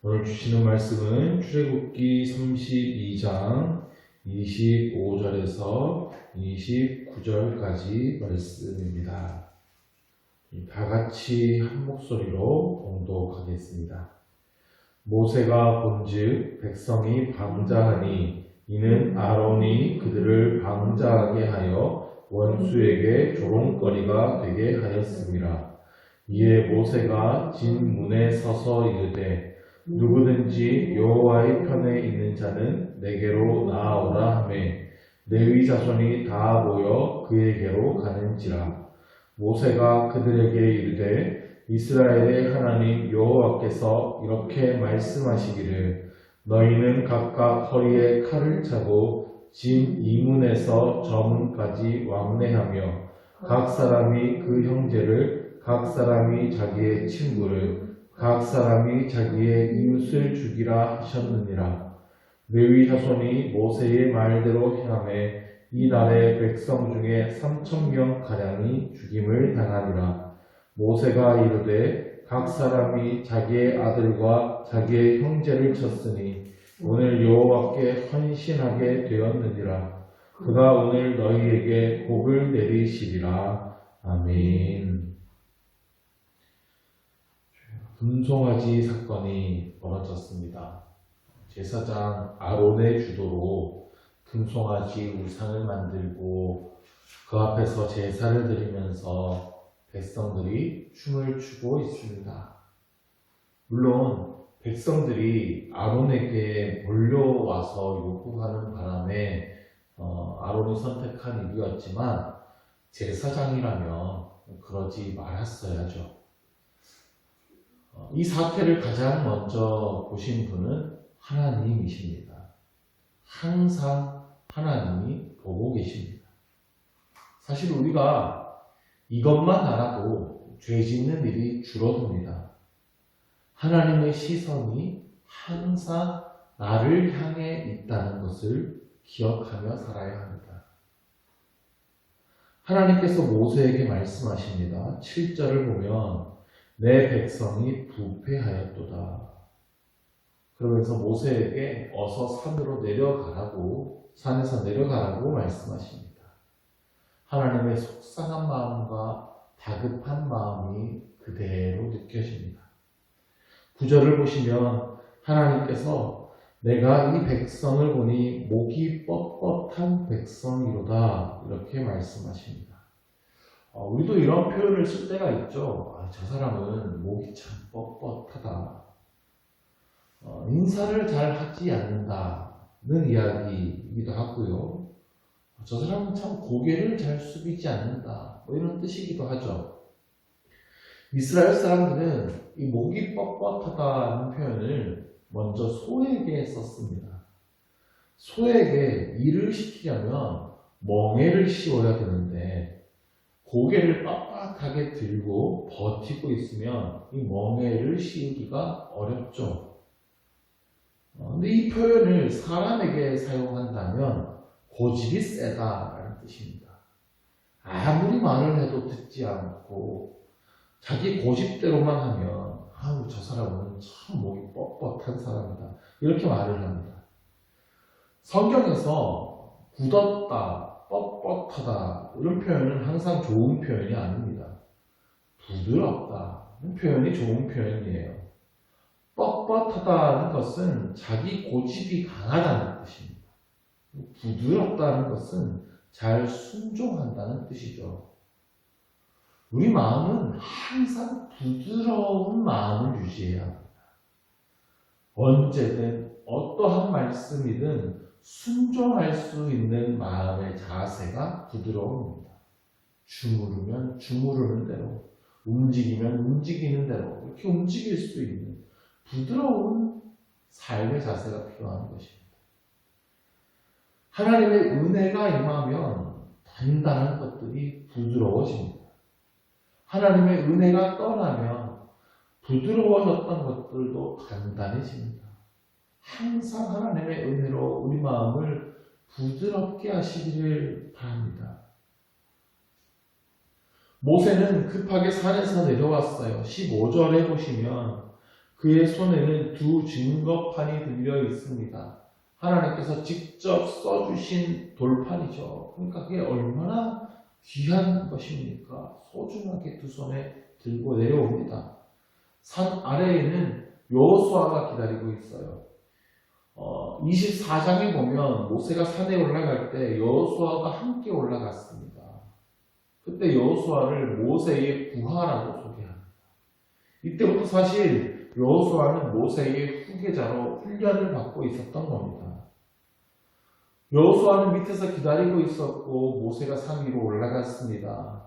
오늘 주시는 말씀은 출애굽기 32장 25절에서 29절까지 말씀입니다. 다 같이 한 목소리로 봉독하겠습니다. 모세가 본즉 백성이 방자하니 이는 아론이 그들을 방자하게 하여 원수에게 조롱거리가 되게 하였습니다. 이에 모세가 진 문에 서서 이르되 누구든지 여호와의 편에 있는 자는 내게로 나아오라 하매 레위 자손이 다 모여 그에게로 가는지라. 모세가 그들에게 이르되 이스라엘의 하나님 여호와께서 이렇게 말씀하시기를 너희는 각각 허리에 칼을 차고 진 이문에서 저문까지 왕래하며 각 사람이 그 형제를 각 사람이 자기의 친구를 각 사람이 자기의 이웃을 죽이라 하셨느니라. 레위 자손이 모세의 말대로 행하매 이날에 백성 중에 3,000명 가량이 죽임을 당하니라. 모세가 이르되 각 사람이 자기의 아들과 자기의 형제를 쳤으니 오늘 여호와께 헌신하게 되었느니라. 그가 오늘 너희에게 복을 내리시리라. 아멘. 금송아지 사건이 벌어졌습니다. 제사장 아론의 주도로 금송아지 우상을 만들고 그 앞에서 제사를 드리면서 백성들이 춤을 추고 있습니다. 물론 백성들이 아론에게 몰려와서 요구하는 바람에 아론이 선택한 일이었지만 제사장이라면 그러지 말았어야죠. 이 사태를 가장 먼저 보신 분은 하나님이십니다. 항상 하나님이 보고 계십니다. 사실 우리가 이것만 알아도 죄 짓는 일이 줄어듭니다. 하나님의 시선이 항상 나를 향해 있다는 것을 기억하며 살아야 합니다. 하나님께서 모세에게 말씀하십니다. 7절을 보면 내 백성이 부패하였도다. 그러면서 모세에게 어서 산으로 내려가라고, 산에서 내려가라고 말씀하십니다. 하나님의 속상한 마음과 다급한 마음이 그대로 느껴집니다. 9절을 보시면 하나님께서 내가 이 백성을 보니 목이 뻣뻣한 백성이로다 이렇게 말씀하십니다. 우리도 이런 표현을 쓸 때가 있죠. 저 사람은 목이 참 뻣뻣하다. 인사를 잘 하지 않는다는 이야기이기도 하고요. 저 사람은 참 고개를 잘 숙이지 않는다. 이런 뜻이기도 하죠. 이스라엘 사람들은 이 목이 뻣뻣하다는 표현을 먼저 소에게 썼습니다. 소에게 일을 시키려면 멍에를 씌워야 되는데 고개를 빳빳하게 들고 버티고 있으면 이 멍에를 씌우기가 어렵죠. 근데 이 표현을 사람에게 사용한다면 고집이 세다라는 뜻입니다. 아무리 말을 해도 듣지 않고 자기 고집대로만 하면 저 사람은 참 목이 뻣뻣한 사람이다 이렇게 말을 합니다. 성경에서 굳었다, 뻣뻣하다 이런 표현은 항상 좋은 표현이 아닙니다. 부드럽다 이런 표현이 좋은 표현이에요. 뻣뻣하다는 것은 자기 고집이 강하다는 뜻입니다. 부드럽다는 것은 잘 순종한다는 뜻이죠. 우리 마음은 항상 부드러운 마음을 유지해야 합니다. 언제든 어떠한 말씀이든 순종할 수 있는 마음의 자세가 부드러움입니다. 주무르면 주무르는 대로, 움직이면 움직이는 대로 이렇게 움직일 수 있는 부드러운 삶의 자세가 필요한 것입니다. 하나님의 은혜가 임하면 단단한 것들이 부드러워집니다. 하나님의 은혜가 떠나면 부드러워졌던 것들도 단단해집니다. 항상 하나님의 은혜로 우리 마음을 부드럽게 하시기를 바랍니다. 모세는 급하게 산에서 내려왔어요. 15절에 보시면 그의 손에는 두 증거판이 들려 있습니다. 하나님께서 직접 써주신 돌판이죠. 그러니까 그게 얼마나 귀한 것입니까? 소중하게 두 손에 들고 내려옵니다. 산 아래에는 여호수아가 기다리고 있어요. 24장에 보면 모세가 산에 올라갈 때 여호수아가 함께 올라갔습니다. 그때 여호수아를 모세의 부하라고 소개합니다. 이때부터 사실 여호수아는 모세의 후계자로 훈련을 받고 있었던 겁니다. 여호수아는 밑에서 기다리고 있었고 모세가 산 위로 올라갔습니다.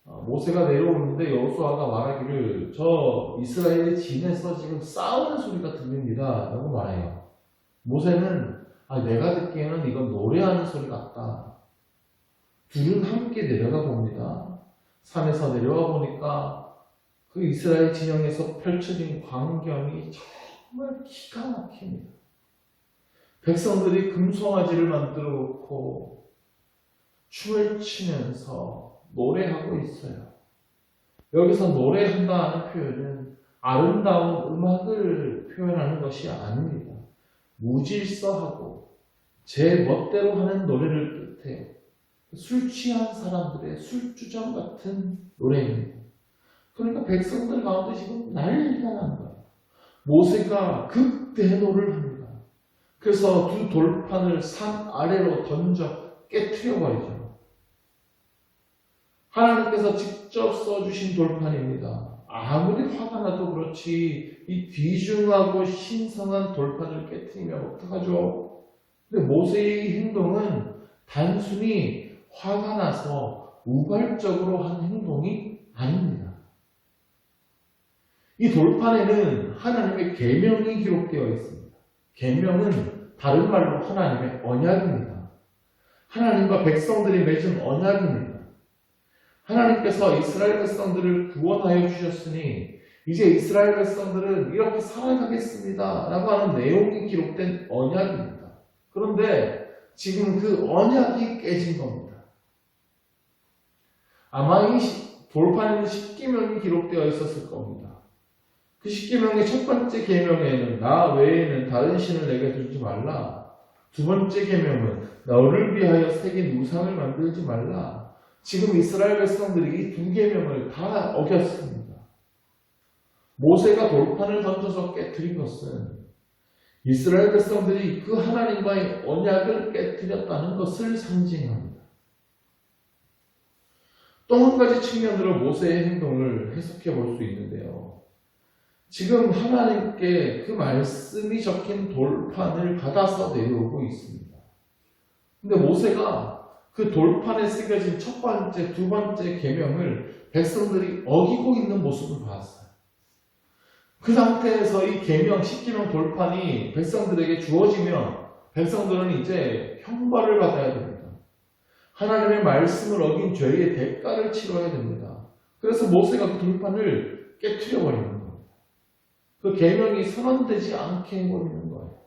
모세가 내려오는데 여호수아가 말하기를 저 이스라엘의 진에서 지금 싸우는 소리가 들립니다 라고 말해요. 모세는 내가 듣기에는 이건 노래하는 소리 같다. 둘은 함께 내려가 봅니다. 산에서 내려와 보니까 그 이스라엘 진영에서 펼쳐진 광경이 정말 기가 막힙니다. 백성들이 금송아지를 만들어 놓고 춤을 추면서 노래하고 있어요. 여기서 노래한다는 표현은 아름다운 음악을 표현하는 것이 아닙니다. 무질서하고 제 멋대로 하는 노래를 뜻해요. 술 취한 사람들의 술주정 같은 노래입니다. 그러니까 백성들 가운데 지금 난리가 난 거예요. 모세가 극대노를 합니다. 그래서 두 돌판을 산 아래로 던져 깨트려 버리죠. 하나님께서 직접 써주신 돌판입니다. 아무리 화가 나도 그렇지 이 귀중하고 신성한 돌판을 깨트리면 어떡하죠? 근데 모세의 행동은 단순히 화가 나서 우발적으로 한 행동이 아닙니다. 이 돌판에는 하나님의 계명이 기록되어 있습니다. 계명은 다른 말로 하나님의 언약입니다. 하나님과 백성들이 맺은 언약입니다. 하나님께서 이스라엘 백성들을 구원하여 주셨으니 이제 이스라엘 백성들은 이렇게 살아가겠습니다 라고 하는 내용이 기록된 언약입니다. 그런데 지금 그 언약이 깨진 겁니다. 아마 이 돌판에는 십계명이 기록되어 있었을 겁니다. 그 십계명의 첫 번째 계명에는 나 외에는 다른 신을 내게 두지 말라. 두 번째 계명은 너를 위하여 새긴 우상을 만들지 말라. 지금 이스라엘 백성들이 이 두 계명을 다 어겼습니다. 모세가 돌판을 던져서 깨뜨린 것은 이스라엘 백성들이 그 하나님과의 언약을 깨뜨렸다는 것을 상징합니다. 또 한 가지 측면으로 모세의 행동을 해석해 볼 수 있는데요. 지금 하나님께 그 말씀이 적힌 돌판을 받아서 내려오고 있습니다. 근데 모세가 그 돌판에 쓰여진 첫 번째, 두 번째 계명을 백성들이 어기고 있는 모습을 봤어요. 그 상태에서 이 계명, 십계명 돌판이 백성들에게 주어지면 백성들은 이제 형벌을 받아야 됩니다. 하나님의 말씀을 어긴 죄의 대가를 치러야 됩니다. 그래서 모세가 그 돌판을 깨트려 버리는 거예요. 그 계명이 선언되지 않게 해버리는 거예요.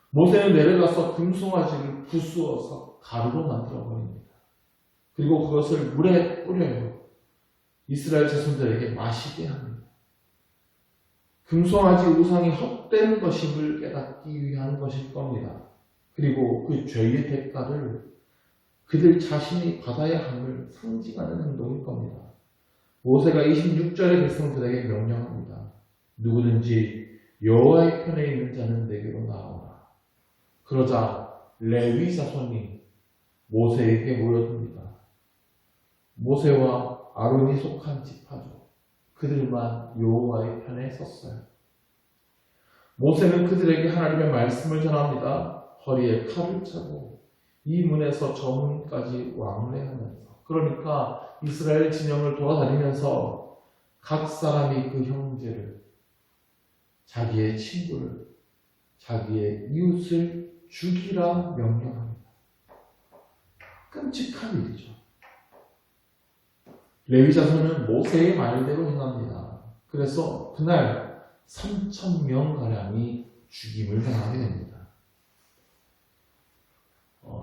모세는 내려가서 금송아지를 부수어서 가루로 만들어 버립니다. 그리고 그것을 물에 뿌려요. 이스라엘 자손들에게 마시게 합니다. 금송아지 우상이 헛된 것임을 깨닫기 위한 것일 겁니다. 그리고 그 죄의 대가를 그들 자신이 받아야 함을 상징하는 행동일 겁니다. 모세가 26절의 백성들에게 명령합니다. 누구든지 여호와의 편에 있는 자는 내게로 나오라. 그러자 레위 자손이 모세에게 모여듭니다. 모세와 아론이 속한 지파죠. 그들만 여호와의 편에 섰어요. 모세는 그들에게 하나님의 말씀을 전합니다. 허리에 칼을 차고 이 문에서 저 문까지 왕래하면서, 그러니까 이스라엘 진영을 돌아다니면서 각 사람이 그 형제를, 자기의 친구를, 자기의 이웃을 죽이라 명령합니다. 끔찍한 일이죠. 레위 자손은 모세의 말대로 행합니다. 그래서 그날 3,000명가량이 죽임을 당하게 됩니다.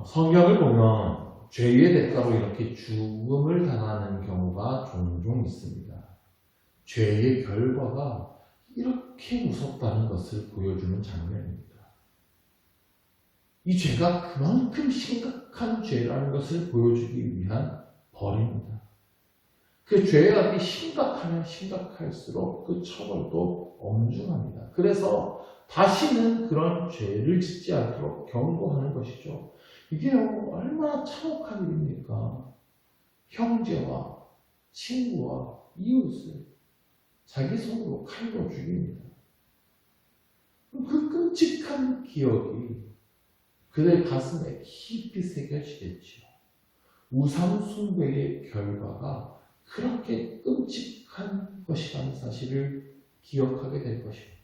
성경을 보면 죄의 대가로 이렇게 죽음을 당하는 경우가 종종 있습니다. 죄의 결과가 이렇게 무섭다는 것을 보여주는 장면입니다. 이 죄가 그만큼 심각한 죄라는 것을 보여주기 위한 벌입니다. 그 죄악이 심각하면 심각할수록 그 처벌도 엄중합니다. 그래서 다시는 그런 죄를 짓지 않도록 경고하는 것이죠. 이게 얼마나 참혹한 일입니까? 형제와 친구와 이웃을 자기 손으로 칼로 죽입니다. 그 끔찍한 기억이 그들 가슴에 깊이 새겨지겠지요. 우상 숭배의 결과가 그렇게 끔찍한 것이라는 사실을 기억하게 될 것입니다.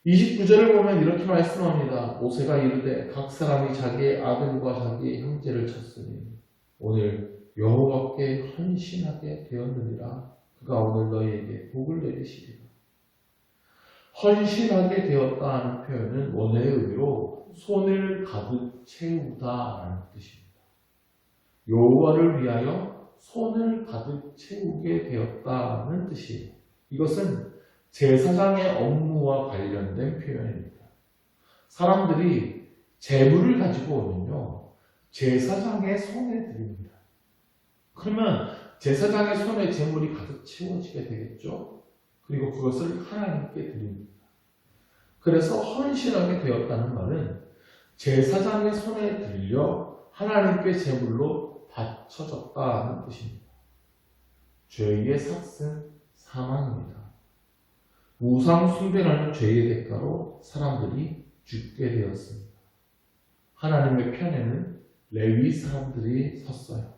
29절을 보면 이렇게 말씀합니다. 모세가 이르되 각 사람이 자기의 아들과 자기의 형제를 쳤으니 오늘 여호와께 헌신하게 되었느니라. 그가 오늘 너희에게 복을 내리시리라. 헌신하게 되었다 하는 표현은 원어의 의미로 손을 가득 채우다 라는 뜻입니다. 여호와를 위하여 손을 가득 채우게 되었다는 뜻이에요. 이것은 제사장의 업무와 관련된 표현입니다. 사람들이 재물을 가지고 오면요, 제사장의 손에 드립니다. 그러면 제사장의 손에 재물이 가득 채워지게 되겠죠. 그리고 그것을 하나님께 드립니다. 그래서 헌신하게 되었다는 말은 제사장의 손에 들려 하나님께 제물로 바쳐졌다는 뜻입니다. 죄의 삭은 사망입니다. 우상 숭배라는 죄의 대가로 사람들이 죽게 되었습니다. 하나님의 편에는 레위 사람들이 섰어요.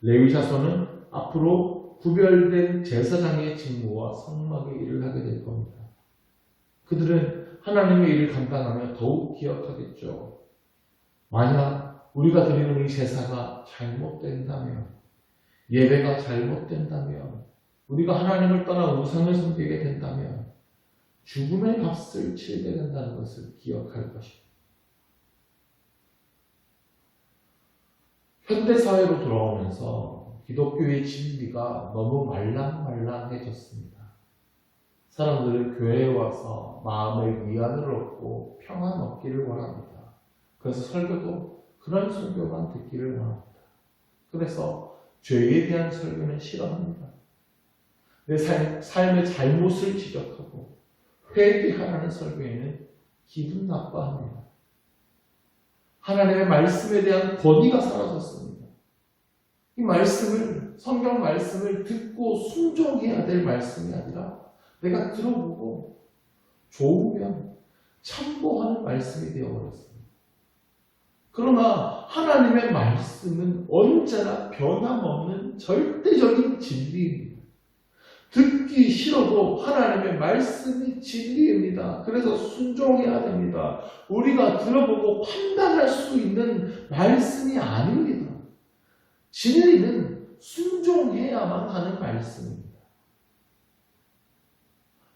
레위 자손은 앞으로 구별된 제사장의 직무와 성막의 일을 하게 될 겁니다. 그들은 하나님의 일을 감당하며 더욱 기억하겠죠. 만약 우리가 드리는 이 제사가 잘못된다면, 예배가 잘못된다면, 우리가 하나님을 떠나 우상을 섬기게 된다면 죽음의 값을 치르게 된다는 것을 기억할 것입니다. 현대사회로 돌아오면서 기독교의 진리가 너무 말랑말랑해졌습니다. 사람들은 교회에 와서 마음의 위안을 얻고 평안 얻기를 원합니다. 그래서 설교도 그런 설교만 듣기를 원합니다. 그래서 죄에 대한 설교는 싫어합니다. 내 삶의 잘못을 지적하고 회개하라는 설교에는 기분 나빠합니다. 하나님의 말씀에 대한 권위가 사라졌습니다. 이 말씀을, 성경 말씀을 듣고 순종해야 될 말씀이 아니라 내가 들어보고 좋으면 참고하는 말씀이 되어버렸습니다. 그러나 하나님의 말씀은 언제나 변함없는 절대적인 진리입니다. 듣기 싫어도 하나님의 말씀이 진리입니다. 그래서 순종해야 됩니다. 우리가 들어보고 판단할 수 있는 말씀이 아닙니다. 진리는 순종해야만 하는 말씀입니다.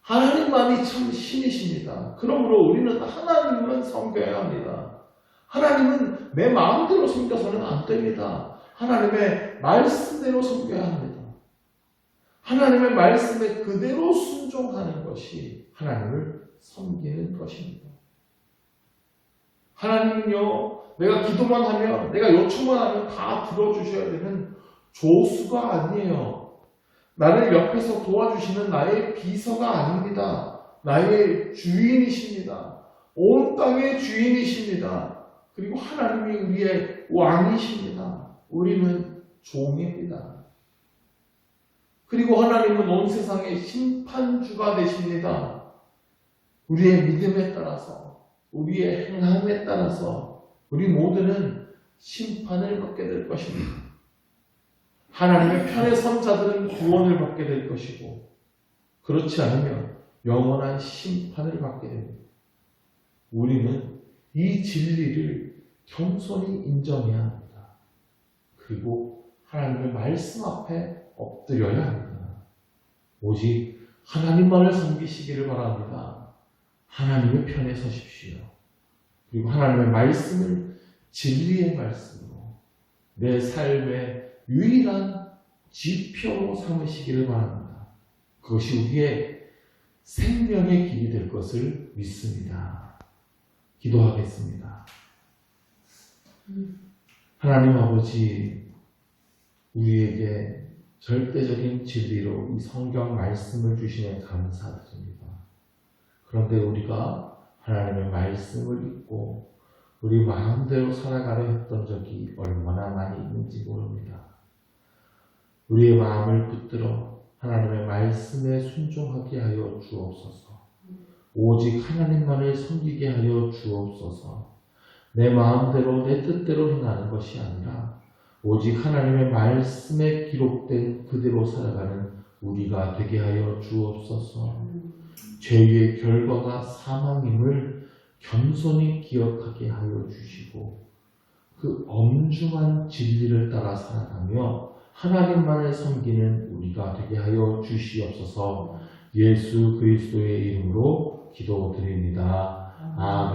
하나님만이 참 신이십니다. 그러므로 우리는 하나님만 섬겨야 합니다. 하나님은 내 마음대로 섬겨서는 안 됩니다. 하나님의 말씀대로 섬겨야 합니다. 하나님의 말씀에 그대로 순종하는 것이 하나님을 섬기는 것입니다. 하나님은요, 내가 기도만 하면, 내가 요청만 하면 다 들어주셔야 되는 조수가 아니에요. 나를 옆에서 도와주시는 나의 비서가 아닙니다. 나의 주인이십니다. 온 땅의 주인이십니다. 그리고 하나님이 우리의 왕이십니다. 우리는 종입니다. 그리고 하나님은 온 세상의 심판주가 되십니다. 우리의 믿음에 따라서, 우리의 행함에 따라서 우리 모두는 심판을 받게 될 것입니다. 하나님의 편에 선 자들은 구원을 받게 될 것이고, 그렇지 않으면 영원한 심판을 받게 됩니다. 우리는 이 진리를 겸손히 인정해야 합니다. 그리고 하나님의 말씀 앞에 엎드려야 합니다. 오직 하나님만을 섬기시기를 바랍니다. 하나님의 편에 서십시오. 그리고 하나님의 말씀을 진리의 말씀으로 내 삶의 유일한 지표로 삼으시기를 바랍니다. 그것이 우리의 생명의 길이 될 것을 믿습니다. 기도하겠습니다. 하나님 아버지, 우리에게 절대적인 진리로 이 성경 말씀을 주시면 감사드립니다. 그런데 우리가 하나님의 말씀을 읽고 우리 마음대로 살아가려 했던 적이 얼마나 많이 있는지 모릅니다. 우리의 마음을 붙들어 하나님의 말씀에 순종하게 하여 주옵소서. 오직 하나님만을 섬기게 하여 주옵소서. 내 마음대로 내 뜻대로 행하는 것이 아니라 오직 하나님의 말씀에 기록된 그대로 살아가는 우리가 되게 하여 주옵소서. 죄의 결과가 사망임을 겸손히 기억하게 하여 주시고 그 엄중한 진리를 따라 살아가며 하나님만을 섬기는 우리가 되게 하여 주시옵소서. 예수 그리스도의 이름으로 기도드립니다. 아멘.